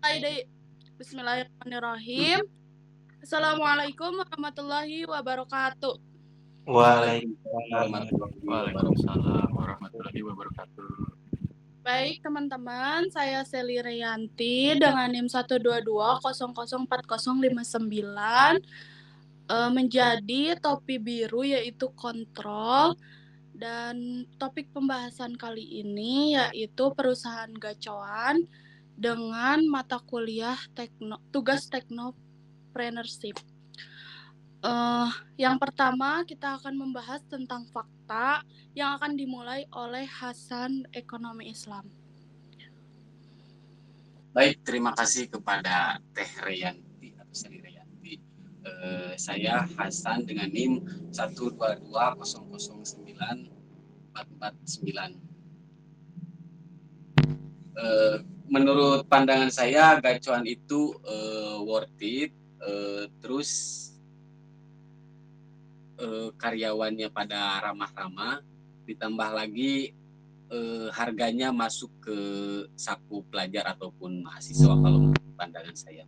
Mulai dari Bismillahirrahmanirrahim. Assalamualaikum warahmatullahi wabarakatuh. Waalaikumsalam warahmatullahi warahmatullahi Waalaikumsalam warahmatullahi wabarakatuh. Baik teman-teman, saya Seli Rianti dengan NIM 12200404059 menjadi topi biru yaitu kontrol, dan topik pembahasan kali ini yaitu perusahaan gacoan dengan mata kuliah tugas teknopreneurship. Yang pertama kita akan membahas tentang fakta yang akan dimulai oleh Hasan Ekonomi Islam. Baik, terima kasih kepada Teh Rianti atau Sri Rianti. Saya Hasan dengan NIM 122009449. Menurut pandangan saya gacuan itu worth it, terus karyawannya pada ramah-ramah, ditambah lagi harganya masuk ke saku pelajar ataupun mahasiswa kalau menurut pandangan saya.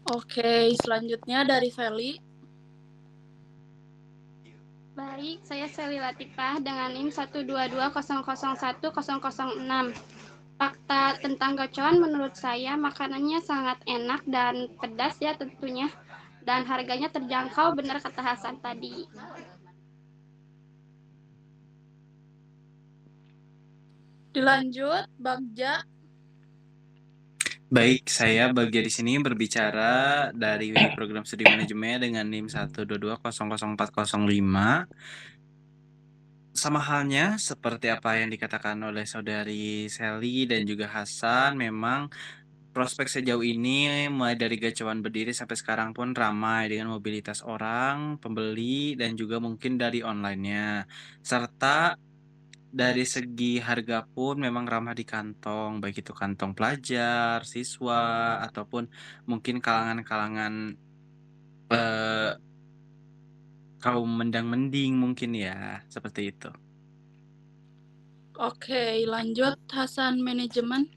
Oke, selanjutnya dari Feli. Baik, saya Seli Latifah dengan NIM 122001006. Fakta tentang gacoan menurut saya makanannya sangat enak dan pedas ya tentunya. Dan harganya terjangkau, benar kata Hasan tadi. Dilanjut, Bagja. Baik, saya Bagja di sini berbicara dari program studi manajemen dengan NIM 122004005. Sama halnya seperti apa yang dikatakan oleh saudari Sally dan juga Hasan, memang prospek sejauh ini mulai dari gacuan berdiri sampai sekarang pun ramai dengan mobilitas orang, pembeli, dan juga mungkin dari online-nya. Serta dari segi harga pun memang ramah di kantong, baik itu kantong pelajar, siswa, ataupun mungkin kalangan-kalangan kaum mendang-mending mungkin ya, seperti itu. Oke, lanjut Hasan Manajemen.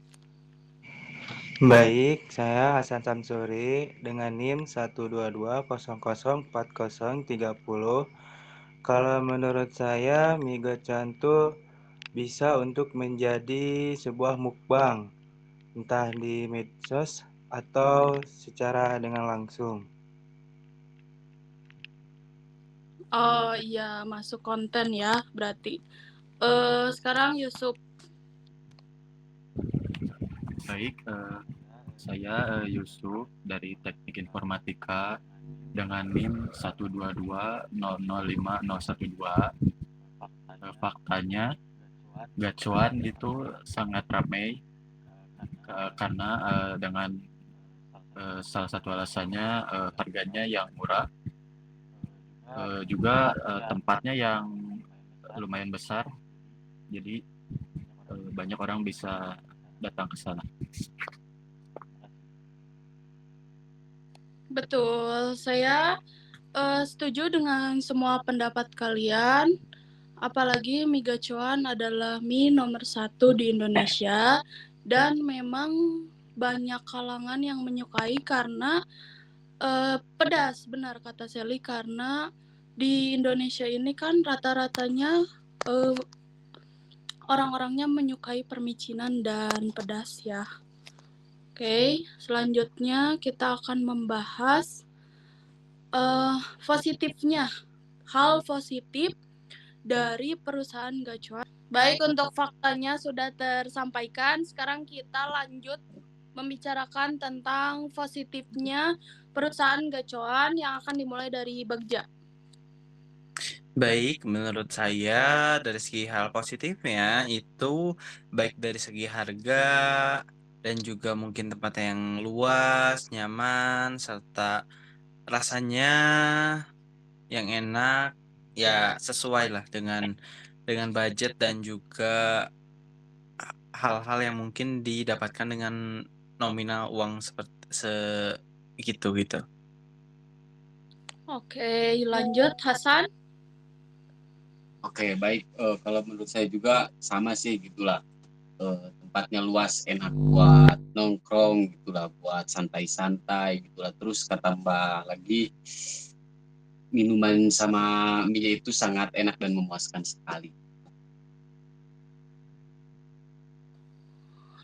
Baik, saya Hasan Samsuri dengan NIM 12200404030. Kalau menurut saya, mie gacoan tuh bisa untuk menjadi sebuah mukbang, entah di medsos atau secara dengan langsung. Oh iya, masuk konten ya berarti. Sekarang Yusuf. Baik, saya Yusuf dari Teknik Informatika dengan NIM 122005012. Faktanya gacuan itu sangat ramai karena dengan salah satu alasannya harganya yang murah, juga tempatnya yang lumayan besar, jadi banyak orang bisa datang ke sana. Betul, saya setuju dengan semua pendapat kalian. Apalagi mie gacoan adalah mie nomor 1 di Indonesia dan memang banyak kalangan yang menyukai karena pedas, benar kata Sally, karena di Indonesia ini kan rata-ratanya orang-orangnya menyukai permicinan dan pedas ya. Oke, selanjutnya kita akan membahas positifnya, hal positif dari perusahaan gacuan. Baik, untuk faktanya sudah tersampaikan. Sekarang kita lanjut membicarakan tentang positifnya perusahaan gacoan yang akan dimulai dari Bagja. Baik, menurut saya dari segi hal positifnya itu baik dari segi harga dan juga mungkin tempat yang luas, nyaman, serta rasanya yang enak, ya sesuai lah dengan budget dan juga hal-hal yang mungkin didapatkan dengan nominal uang seperti segitu gitu. Oke, lanjut Hasan. Oke, baik. Kalau menurut saya juga sama sih gitulah. tempatnya luas, enak buat nongkrong gitulah, buat santai-santai gitulah. Terus ketambah lagi minuman sama mie itu sangat enak dan memuaskan sekali.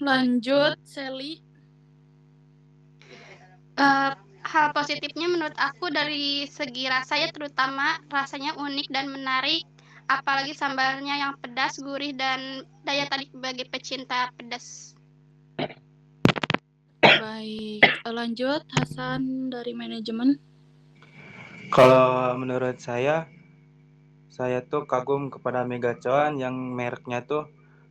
Lanjut, Sally. Hal positifnya menurut aku dari segi rasa ya, terutama rasanya unik dan menarik, apalagi sambalnya yang pedas, gurih, dan daya tarik bagi pecinta pedas. Baik, lanjut Hasan dari manajemen. Kalau menurut saya tuh kagum kepada Megacuan yang mereknya tuh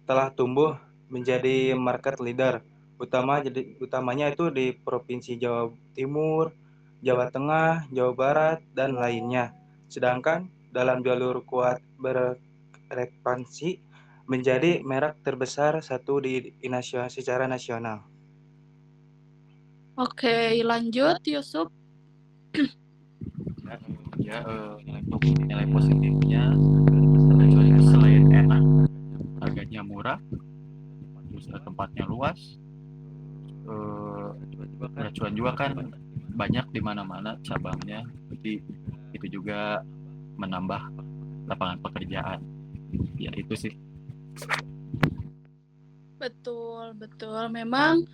telah tumbuh menjadi market leader, utamanya itu di Provinsi Jawa Timur, Jawa Tengah, Jawa Barat, dan lainnya. Sedangkan dalam jalur kuat berekspansi menjadi merek terbesar satu secara nasional. Oke, lanjut Yusuf. Ya, untuk nilai positifnya, gacuan itu selain enak, harganya murah, terus tempatnya luas, gacuan juga kan banyak di mana-mana cabangnya, jadi itu juga menambah lapangan pekerjaan. Ya itu sih. Betul, betul. Memang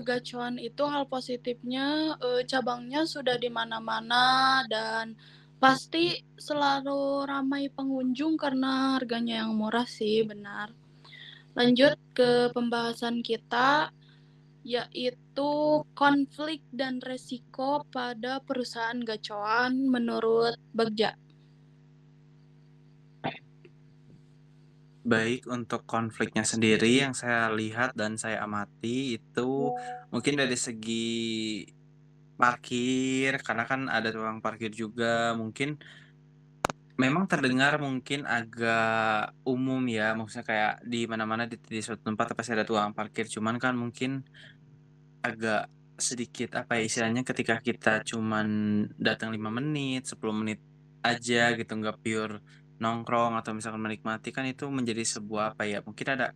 gacuan itu hal positifnya, cabangnya sudah di mana-mana dan pasti selalu ramai pengunjung karena harganya yang murah sih, benar. Lanjut ke pembahasan kita, yaitu konflik dan resiko pada perusahaan gacuan menurut Bagja. Baik, untuk konfliknya sendiri yang saya lihat dan saya amati itu mungkin dari segi parkir, karena kan ada tukang parkir juga, mungkin memang terdengar mungkin agak umum ya, maksudnya kayak di mana-mana di suatu tempat pasti ada tukang parkir, cuman kan mungkin agak sedikit apa ya istilahnya ketika kita cuman datang 5 menit, 10 menit aja gitu, nggak pure nongkrong atau misalkan menikmati kan itu menjadi sebuah apa ya, mungkin ada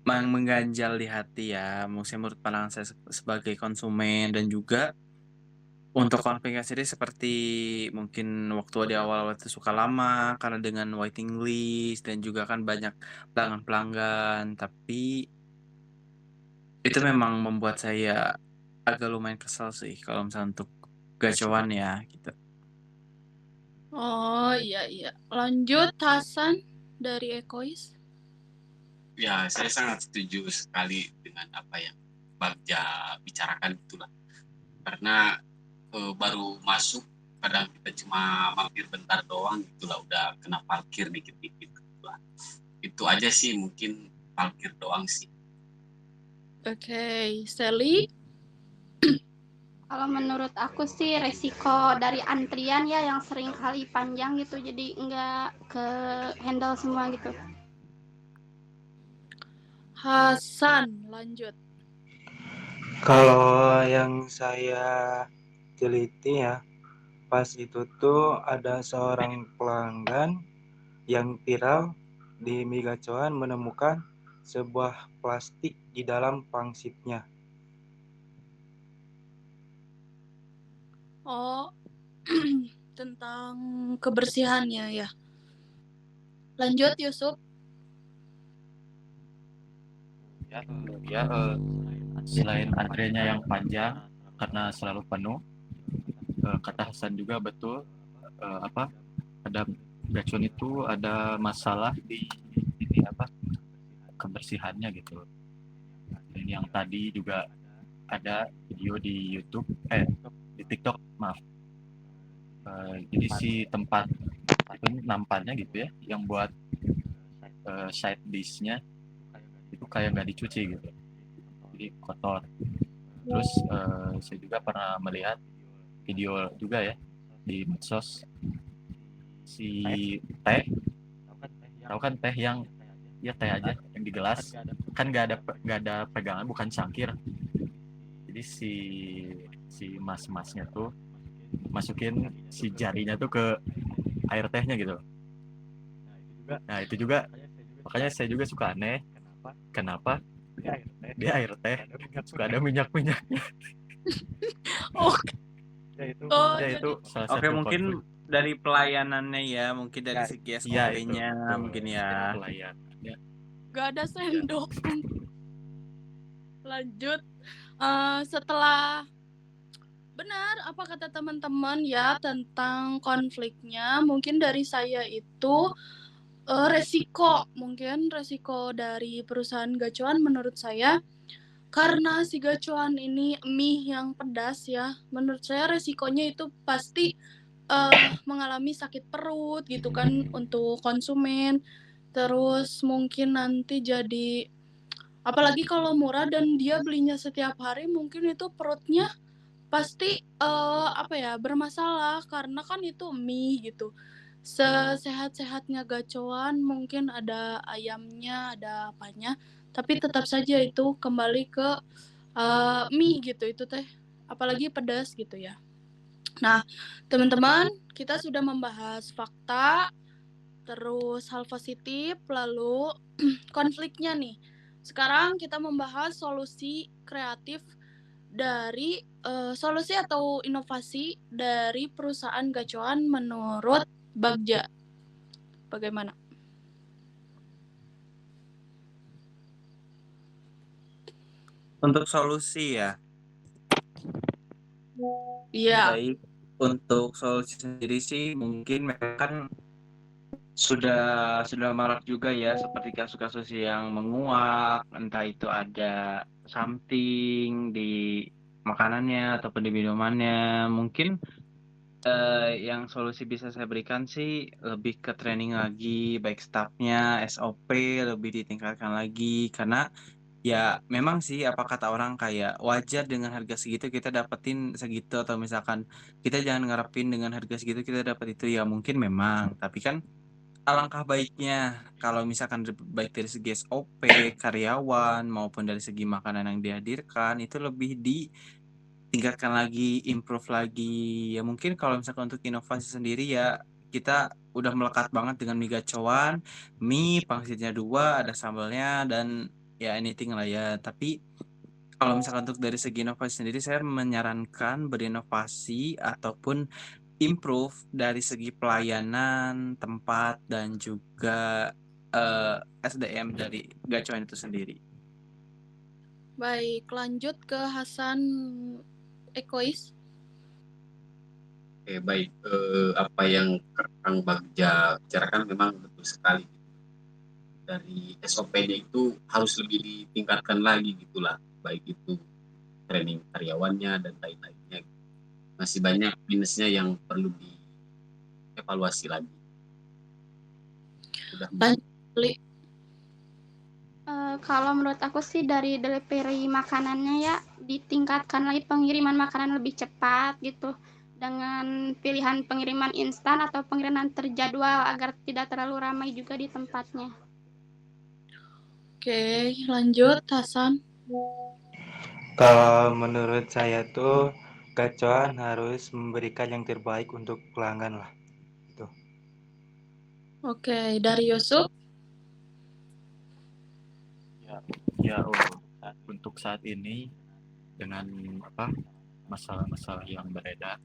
mengganjal di hati ya, maksudnya menurut pandangan saya sebagai konsumen dan juga untuk konfliknya sendiri seperti mungkin waktu di awal-awal itu suka lama karena dengan waiting list dan juga kan banyak pelanggan-pelanggan, tapi itu memang membuat saya agak lumayan kesal sih kalau misalnya untuk gacuan ya gitu. Oh iya. Lanjut Hasan dari Ekois. Ya, saya sangat setuju sekali dengan apa yang Bagja bicarakan itulah. Karena baru masuk, kadang kita cuma mampir bentar doang gitulah, udah kena parkir dikit-dikit gitulah. Itu aja sih, mungkin parkir doang sih. Oke, Sally. Kalau menurut aku sih resiko dari antrian ya yang sering kali panjang gitu, jadi nggak ke handle semua gitu. Hasan, lanjut. Kalau yang saya teliti ya, pas itu tuh ada seorang pelanggan yang viral di mie gacoan menemukan sebuah plastik di dalam pangsitnya. Oh, tentang kebersihannya ya. Lanjut Yusuf. Ya, selain antriannya yang panjang karena selalu penuh, kata Hasan juga betul, apa ada gacuan itu ada masalah di ini apa kebersihannya gitu. Dan yang tadi juga ada video di YouTube, di TikTok maaf. Jadi si tempat itu nampannya gitu ya, yang buat side dish-nya itu kayak nggak dicuci gitu, jadi kotor. Terus saya juga pernah melihat video juga ya di medsos, si teh, tahu kan teh yang ya teh aja yang di gelas, kan nggak ada pegangan, bukan cangkir. Jadi si mas-masnya tuh masukin si jarinya tuh ke air tehnya gitu. Nah itu juga makanya saya juga suka aneh Kenapa di air teh suka ada minyak-minyaknya? Oh, oh, Ya jadi itu salah Oke, satu mungkin konflik. dari pelayanannya ya, mungkin dari segi Iya itu SOP-nya betul. mungkin ya. Pelayanannya. gak ada sendok. Lanjut. Setelah benar apa kata teman-teman ya tentang konfliknya, mungkin dari saya itu resiko dari perusahaan gacuan menurut saya karena si gacuan ini mie yang pedas ya, menurut saya resikonya itu pasti mengalami sakit perut gitu kan untuk konsumen. Terus mungkin nanti jadi apalagi kalau murah dan dia belinya setiap hari mungkin itu perutnya pasti bermasalah karena kan itu mie gitu. Sesehat-sehatnya gacoan mungkin ada ayamnya, ada apanya, tapi tetap saja itu kembali ke mie gitu itu teh. Apalagi pedas gitu ya. Nah, teman-teman, kita sudah membahas fakta, terus hal positif, lalu konfliknya nih. Sekarang kita membahas solusi kreatif dari solusi atau inovasi dari perusahaan gacuan menurut Bagja. Bagaimana? Untuk solusi ya, Iya. baik. Untuk solusi sendiri sih mungkin memang kan sudah marak juga ya seperti kasus-kasus yang menguap, entah itu ada something di makanannya ataupun di minumannya. Mungkin yang solusi bisa saya berikan sih lebih ke training lagi, baik staffnya, SOP lebih ditingkatkan lagi karena ya memang sih apa kata orang kayak wajar dengan harga segitu kita dapetin segitu atau misalkan kita jangan ngarepin dengan harga segitu kita dapat itu ya mungkin memang tapi kan alangkah baiknya kalau misalkan baik dari segi SOP karyawan maupun dari segi makanan yang dihadirkan itu lebih ditingkatkan lagi, improve lagi. Ya mungkin kalau misalkan untuk inovasi sendiri ya kita udah melekat banget dengan mie gacoan, mie pangsitnya 2, ada sambalnya dan ya anything lah ya. Tapi kalau misalkan untuk dari segi inovasi sendiri saya menyarankan berinovasi ataupun improve dari segi pelayanan, tempat dan juga SDM dari gacuan itu sendiri. Baik, lanjut ke Hasan Ekois. Oke, baik. Apa yang Kang Bagja bicarakan memang betul sekali. Dari SOP-nya itu harus lebih ditingkatkan lagi gitulah, baik itu training karyawannya dan lain-lainnya. Masih banyak minusnya yang perlu dievaluasi lagi. Sudah. Lanjut. Kalau menurut aku sih dari delivery makanannya ya ditingkatkan lagi pengiriman makanan lebih cepat gitu dengan pilihan pengiriman instan atau pengiriman terjadwal agar tidak terlalu ramai juga di tempatnya. Oke, lanjut Hasan. Kalau menurut saya tuh gacuan harus memberikan yang terbaik untuk pelanggan lah. Oke, dari Yusuf. Ya untuk saat ini dengan masalah-masalah yang beredar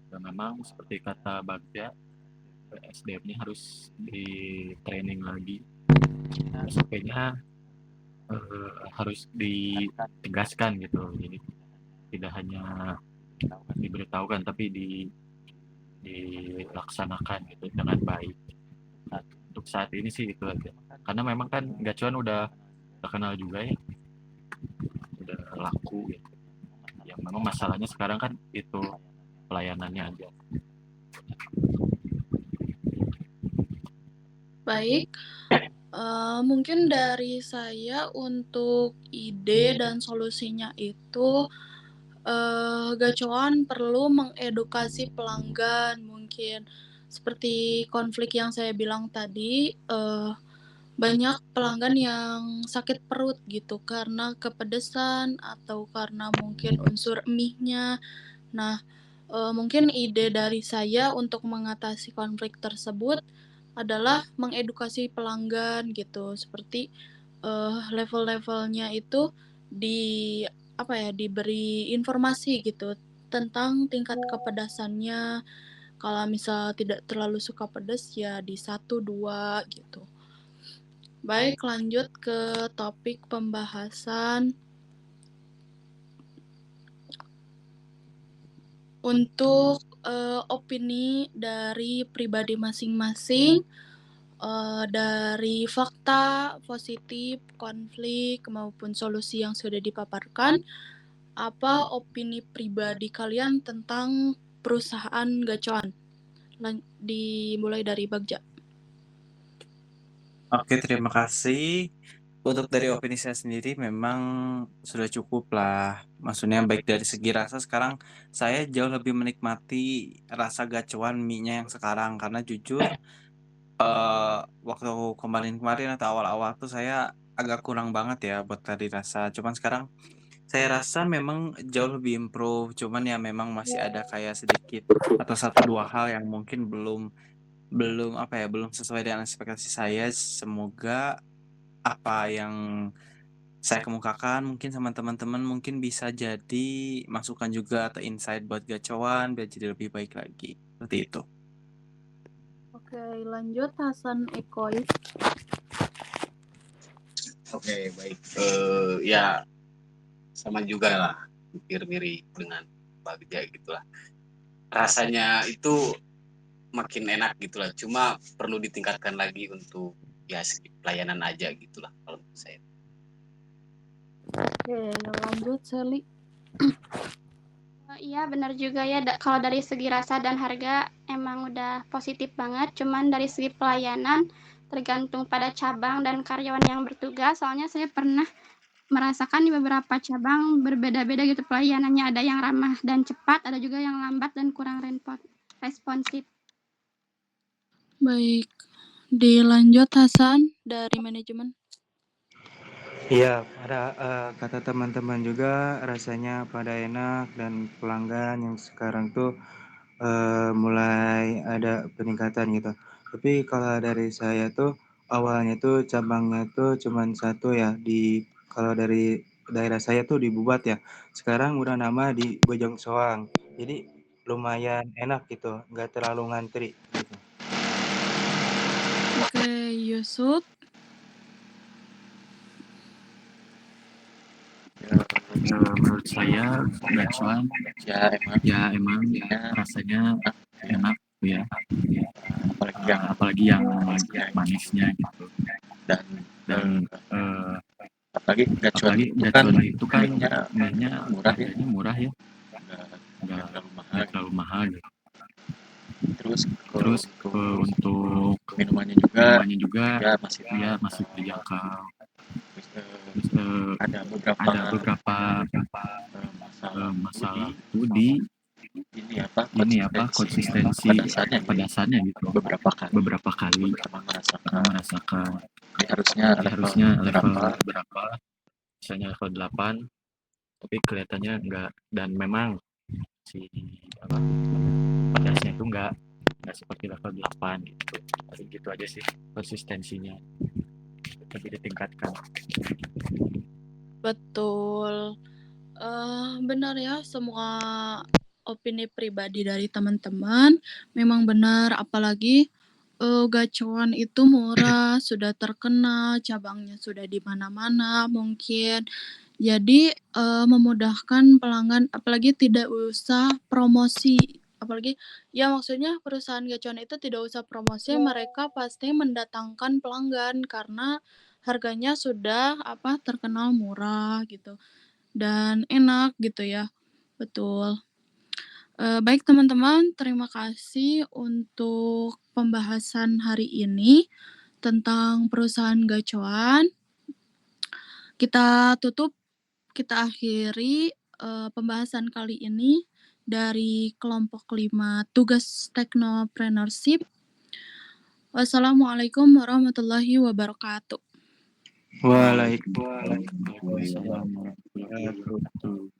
dan memang seperti kata Bagja SDM-nya harus di training lagi, SOP-nya harus ditegaskan gitu, jadi tidak hanya diberitahukan tapi dilaksanakan gitu dengan baik. Nah, untuk saat ini sih itu aja karena memang kan gacuan udah terkenal juga ya, udah laku gitu. Yang memang masalahnya sekarang kan itu pelayanannya aja. Baik, mungkin dari saya untuk ide dan solusinya itu gacuan perlu mengedukasi pelanggan mungkin seperti konflik yang saya bilang tadi banyak pelanggan yang sakit perut gitu karena kepedesan atau karena mungkin unsur mie-nya. Nah, mungkin ide dari saya untuk mengatasi konflik tersebut adalah mengedukasi pelanggan gitu, seperti level-levelnya itu diberi informasi gitu tentang tingkat kepedasannya. Kalau misal tidak terlalu suka pedas ya di 1, 2 gitu. Baik, lanjut ke topik pembahasan. Untuk opini dari pribadi masing-masing, dari fakta, positif, konflik, maupun solusi yang sudah dipaparkan, apa opini pribadi kalian tentang perusahaan gacuan? Dimulai dari Bagja. Oke, terima kasih. Untuk dari opini saya sendiri memang sudah cukup lah. Maksudnya baik dari segi rasa sekarang saya jauh lebih menikmati rasa gacuan mie-nya yang sekarang karena jujur waktu kemarin-kemarin atau awal-awal tuh saya agak kurang banget ya buat tadi rasa. Cuman sekarang saya rasa memang jauh lebih improve. Cuman ya memang masih ada kayak sedikit atau 1-2 hal yang mungkin belum belum sesuai dengan ekspektasi saya. Semoga apa yang saya kemukakan mungkin sama teman-teman mungkin bisa jadi masukan juga atau insight buat gacuan biar jadi lebih baik lagi. Seperti itu. Oke, lanjut Hasan Ekois. Oke, baik. Ya sama juga lah, hampir mirip dengan Bagja gitulah. Rasanya itu makin enak gitulah. Cuma perlu ditingkatkan lagi untuk ya segi pelayanan aja gitulah kalau menurut saya. Oke, lanjut Sally. Iya benar juga ya, kalau dari segi rasa dan harga emang udah positif banget, cuman dari segi pelayanan tergantung pada cabang dan karyawan yang bertugas. Soalnya saya pernah merasakan di beberapa cabang berbeda-beda gitu pelayanannya, ada yang ramah dan cepat, ada juga yang lambat dan kurang responsif. Baik, dilanjut Hasan dari manajemen. Iya, pada kata teman-teman juga rasanya pada enak dan pelanggan yang sekarang tuh mulai ada peningkatan gitu. Tapi kalau dari saya tuh awalnya tuh cabangnya tuh cuman 1 ya kalau dari daerah saya tuh di Bubat ya. Sekarang udah nama di Bojong Soang. Jadi lumayan enak gitu, nggak terlalu ngantri gitu. Oke, Yusuf. Menurut saya gacuan ya emang rasanya enak ya, apalagi yang manisnya gitu. Dan apalagi gacuan itu kan mie-nya harganya murah ya, nggak terlalu mahal gitu. Terus untuk minumannya juga ya masih terjangkau. Ada beberapa masalah itu di ini konsistensi pedasannya gitu. Beberapa kali pernah merasakan harusnya level berapa, misalnya level 8, tapi kelihatannya enggak, dan memang si pedasnya itu enggak seperti level 8 gitu. Paling gitu aja sih, konsistensinya lebih ditingkatkan. Betul. Benar ya, semua opini pribadi dari teman-teman memang benar, apalagi gacuan itu murah, sudah terkenal, cabangnya sudah di mana-mana mungkin. Jadi memudahkan pelanggan, apalagi tidak usah promosi, apalagi ya maksudnya perusahaan gacuan itu tidak usah promosi, mereka pasti mendatangkan pelanggan karena harganya sudah terkenal murah gitu dan enak gitu ya. Betul. Baik teman-teman, terima kasih untuk pembahasan hari ini tentang perusahaan gacuan. Kita akhiri pembahasan kali ini dari kelompok 5 tugas teknopreneurship. Wassalamualaikum warahmatullahi wabarakatuh. Waalaikumsalam. Waalaikumsalam warahmatullahi wabarakatuh.